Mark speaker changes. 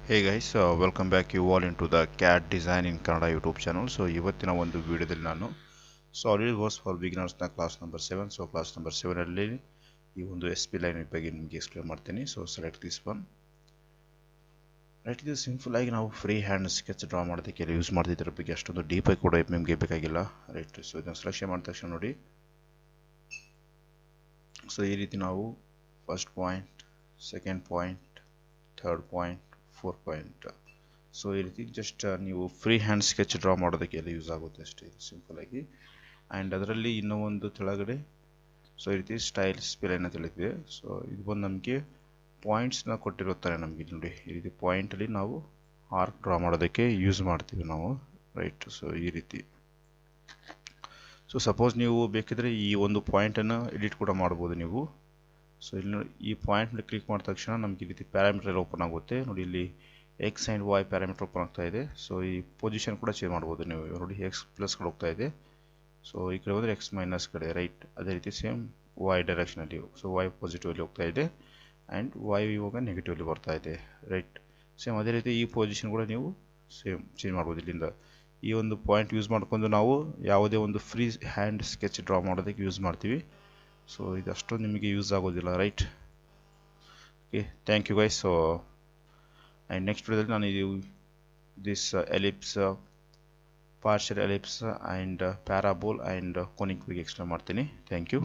Speaker 1: Hey guys, welcome back you all into the CAD design in Kannada YouTube channel. So ಇವತ್ತಿನ ಒಂದು ವಿಡಿಯೋದಲ್ಲಿ ನಾನು Solidworks for beginners ನ class number 7. So class number 7 ಅಲ್ಲಿ ಈ ಒಂದು SP ಲೈನ್ ಬಗ್ಗೆ ನಿಮಗೆ ಎಕ್ಸ್ಪ್ಲೇನ್ ಮಾಡ್ತೀನಿ. So select this one. Right, ಇದು ಸಿಂಪಲ್ ಆಗಿ ನಾವು ಫ್ರೀ ಹ್ಯಾಂಡ್ ಸ್ಕೆಚ್ ಡ್ರಾ ಮಾಡೋದಕ್ಕೆ ಯೂಸ್ ಮಾಡ್ತಿದ್ರ ಬಗ್ಗೆ ಅಷ್ಟೊಂದು ಡೀಪ್ ಆಗಿ ಕೂಡ ನಿಮಗೆ ಬೇಕಾಗಿಲ್ಲ. ರೈಟ್, ಸೊ ಇದನ್ನ ಸೆಲೆಕ್ಷನ್ ಮಾಡಿದ ತಕ್ಷಣ ನೋಡಿ, ಸೊ ಈ ರೀತಿ ನಾವು first point, second point, third point, 4 point. So ಈ ರೀತಿ ಜಸ್ಟ್ ನೀವು ಫ್ರೀ ಹ್ಯಾಂಡ್ ಸ್ಕೆಚ್ ಡ್ರಾ ಮಾಡೋದಕ್ಕೆ ಎಲ್ಲ ಯೂಸ್ ಆಗುತ್ತೆ ಅಷ್ಟೇ, ಸಿಂಪಲ್ ಆಗಿ. ಆ್ಯಂಡ್ ಅದರಲ್ಲಿ ಇನ್ನೂ ಒಂದು ಕೆಳಗಡೆ ಸೊ ಈ ರೀತಿ ಸ್ಟೈಲ್ ಸ್ಪೇಲನ್ನು ತಿಳಿದಿದೆ. ಸೊ ಇದು ಬಂದು ನಮಗೆ ಪಾಯಿಂಟ್ಸ್ನ ಕೊಟ್ಟಿರುತ್ತಾರೆ ನಮಗೆ. ನೋಡಿ, ಈ ರೀತಿ ಪಾಯಿಂಟಲ್ಲಿ ನಾವು ಆರ್ಕ್ ಡ್ರಾ ಮಾಡೋದಕ್ಕೆ ಯೂಸ್ ಮಾಡ್ತೀವಿ ನಾವು. ರೈಟ್, ಸೊ ಈ ರೀತಿ. ಸೊ ಸಪೋಸ್ ನೀವು ಬೇಕಿದ್ರೆ ಈ ಒಂದು ಪಾಯಿಂಟನ್ನು ಎಡಿಟ್ ಕೂಡ ಮಾಡ್ಬೋದು ನೀವು. ಸೊ ಇಲ್ಲಿ ನೋಡಿ, ಈ ಪಾಯಿಂಟ್ ಮೇಲೆ ಕ್ಲಿಕ್ ಮಾಡಿದ ತಕ್ಷಣ ನಮಗೆ ಈ ರೀತಿ ಪ್ಯಾರಾಮೀಟರ್ ಓಪನ್ ಆಗುತ್ತೆ. ನೋಡಿ, ಇಲ್ಲಿ X and Y parameter open ಆಗ್ತಾ ಇದೆ. ಸೊ ಈ ಪೊಸಿಷನ್ ಕೂಡ ಚೇಂಜ್ ಮಾಡ್ಬೋದು ನೀವು. ನೋಡಿ, ಎಕ್ಸ್ ಪ್ಲಸ್ ಕಡೆ ಹೋಗ್ತಾ ಇದೆ, ಸೊ ಈ ಕಡೆ ಹೋದರೆ ಎಕ್ಸ್ ಮೈನಸ್ ಕಡೆ. ರೈಟ್, ಅದೇ ರೀತಿ ಸೇಮ್ ವೈ ಡೈರೆಕ್ಷನಲ್ಲಿ. ಸೊ ವೈ ಪಾಸಿಟಿವಲ್ಲಿ ಹೋಗ್ತಾ ಇದೆ ಆ್ಯಂಡ್ ವೈ ಇವಾಗ ನೆಗೆಟಿವಲ್ಲಿ ಬರ್ತಾ ಇದೆ. ರೈಟ್, ಸೇಮ್ ಅದೇ ರೀತಿ ಈ ಪೊಸಿಷನ್ ಕೂಡ ನೀವು ಸೇಮ್ ಚೇಂಜ್ ಮಾಡ್ಬೋದು. ಇಲ್ಲಿಂದ ಈ ಒಂದು ಪಾಯಿಂಟ್ ಯೂಸ್ ಮಾಡ್ಕೊಂಡು ನಾವು ಯಾವುದೇ ಒಂದು ಫ್ರೀ ಹ್ಯಾಂಡ್ ಸ್ಕೆಚ್ ಡ್ರಾ ಮಾಡೋದಕ್ಕೆ ಯೂಸ್ ಮಾಡ್ತೀವಿ. ಸೊ ಇದು ಅಷ್ಟೊಂದು ನಿಮಗೆ ಯೂಸ್ ಆಗೋದಿಲ್ಲ. Right, okay, thank you guys. So and next ವಿಡಿಯೋದಲ್ಲಿ ನಾನು ಇದು this ellipse, partial ellipse and parabola and conic ಬಗ್ಗೆ ಎಕ್ಸ್ಪ್ಲೇನ್ ಮಾಡ್ತೀನಿ. Thank you.